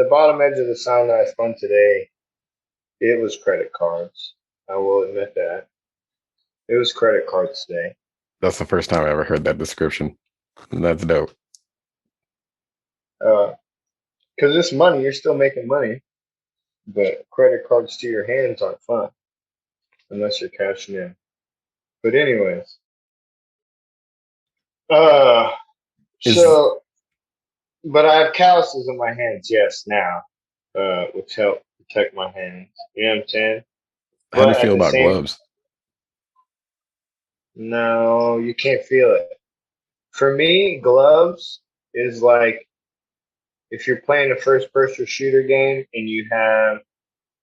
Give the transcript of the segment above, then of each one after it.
the bottom edge of the sign that I spun today, it was credit cards. I will admit that. It was credit cards today. That's the first time I ever heard that description. That's dope. Because it's money, you're still making money, but credit cards to your hands aren't fun unless you're cashing in. But anyways, uh, Is so but I have calluses on my hands, yes, now, which help protect my hands. You know what I'm saying? How do you But at feel the about same, gloves? no, you can't feel it. For me, gloves is like if you're playing a first person shooter game and you have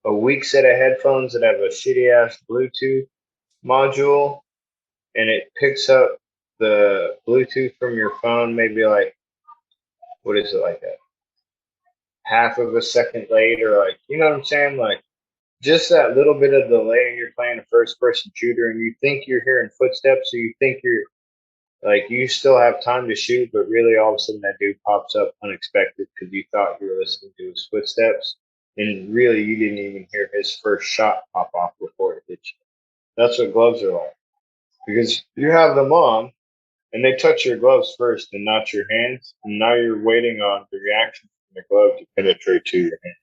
a weak set of headphones that have a shitty ass Bluetooth module and it picks up the Bluetooth from your phone, maybe like, what is it, like a half of a second late, or like, you know what I'm saying? Like, just that little bit of delay and you're playing a first person shooter and you think you're hearing footsteps, so you think you're like, you still have time to shoot, but really all of a sudden that dude pops up unexpected because you thought you were listening to his footsteps. And really, you didn't even hear his first shot pop off before it hit you. That's what gloves are like. Because you have them on and they touch your gloves first and not your hands. And now you're waiting on the reaction from the glove to penetrate to your hand.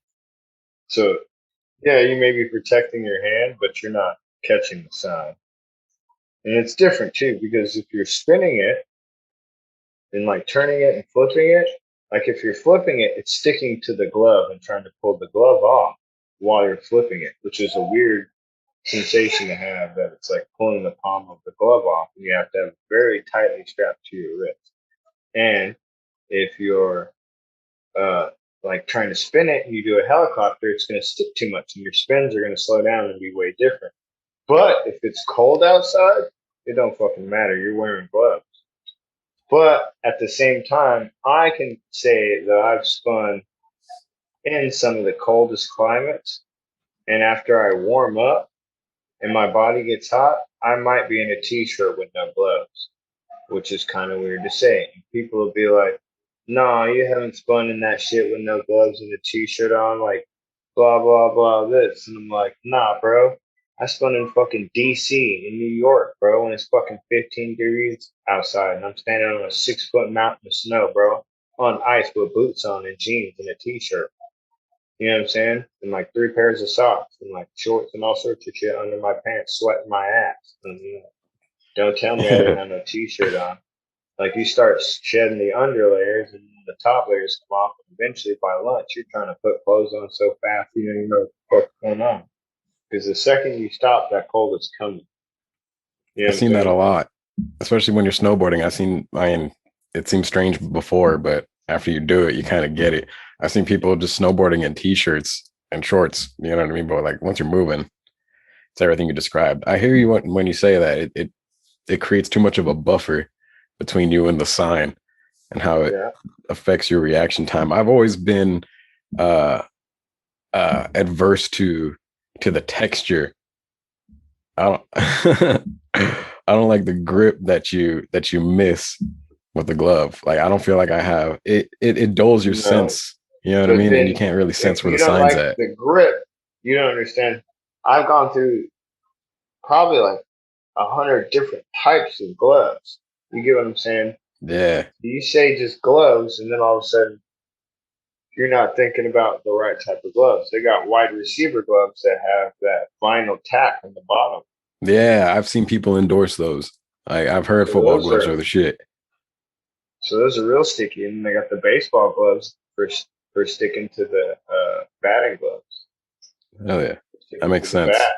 So, yeah, you may be protecting your hand, but you're not catching the sound. And it's different too, because if you're spinning it, and like turning it and flipping it, like if you're flipping it, it's sticking to the glove and trying to pull the glove off while you're flipping it, which is a weird sensation to have that it's like pulling the palm of the glove off and you have to have it very tightly strapped to your wrist. And if you're uh like trying to spin it and you do a helicopter, it's going to stick too much and your spins are going to slow down and be way different. But if it's cold outside, it don't fucking matter. You're wearing gloves. But at the same time, I can say that I've spun in some of the coldest climates. And after I warm up and my body gets hot, I might be in a t shirt with no gloves, which is kind of weird to say. And people will be like, nah, you haven't spun in that shit with no gloves and a t shirt on, like blah, blah, blah, this. And I'm like, nah, bro. I spun in fucking DC in New York, bro, when it's fucking 15 degrees outside and I'm standing on a 6 foot mountain of snow, bro, on ice with boots on and jeans and a t shirt. You know what I'm saying? And like three pairs of socks and like shorts and all sorts of shit under my pants, sweating my ass. And, don't tell me I didn't have no t shirt on. Like you start shedding the underlayers and the top layers come off, and eventually by lunch you're trying to put clothes on so fast you don't even know what's going on. Because the second you stop, that cold is coming. You know I've what I'm seen that a saying? lot, especially when you're snowboarding. I mean, it seems strange before, but after you do it, you kind of get it. I've seen people just snowboarding in t-shirts and shorts, you know what I mean? But like once you're moving, it's everything you described. I hear you when you say that it creates too much of a buffer between you and the sign and how it Yeah. affects your reaction time. I've always been uh adverse to the texture. I don't I don't like the grip that you miss with the glove. Like I don't feel like I have it. It dulls your No. sense. You know what I But mean? And you then can't really if sense where you the don't sign's like at. the grip, you don't understand. I've gone through probably like 100 different types of gloves. You get what I'm saying? Yeah, You say just gloves, and then all of a sudden you're not thinking about the right type of gloves. They got wide receiver gloves that have that vinyl tack on the bottom. yeah. I've seen people endorse those. I've heard So football those gloves are are the shit. real sticky, and they got the baseball gloves for sticking to the batting gloves, Oh yeah, that sticking to makes the sense. bat.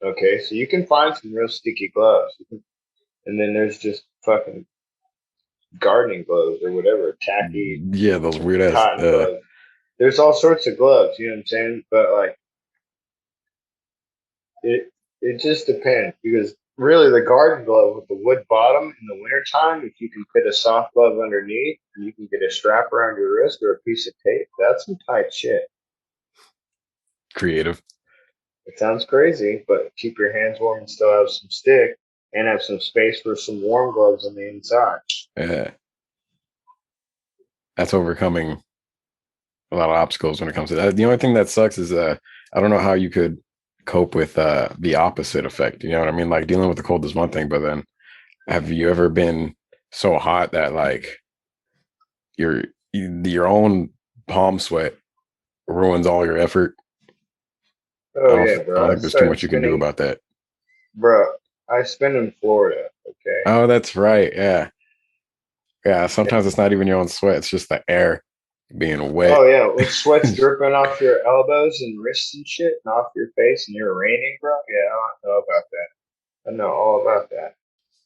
Okay, so you can find some real sticky gloves, and then there's just fucking gardening gloves or whatever, tacky Yeah, those weird ass. cotton gloves. There's all sorts of gloves, you know what I'm saying? But like it it just depends because really the garden glove with the wood bottom in the wintertime, if you can fit a soft glove underneath and you can get a strap around your wrist or a piece of tape, that's some tight shit. Creative. It sounds crazy, but keep your hands warm and still have some stick and have some space for some warm gloves on the inside. Yeah, that's overcoming a lot of obstacles when it comes to that. The only thing that sucks is I don't know how you could cope with the opposite effect. You know what I mean? Like dealing with the cold is one thing, but then have you ever been so hot that like your your own palm sweat ruins all your effort? Oh yeah, I don't bro. I think there's too started much you can do spinning, about that. bro. I spin in Florida. Okay. Oh, that's right. Yeah. Yeah. Sometimes it's not even your own sweat, it's just the air being wet. Oh yeah, with sweat's dripping off your elbows and wrists and shit, and off your face, and you're raining, bro. Yeah, I know about that. I know all about that.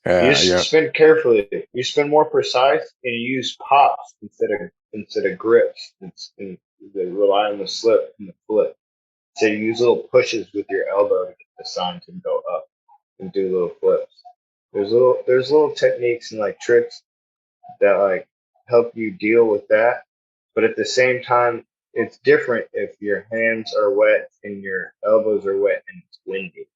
You Yeah, just yeah. spin carefully. You spin more precise, and you use pops instead of grips. And they rely on the slip and the flip. So you use little pushes with your elbow to get the sign to go up and do little flips. There's little techniques and like tricks that like help you deal with that. But at the same time, it's different if your hands are wet and your elbows are wet and it's windy.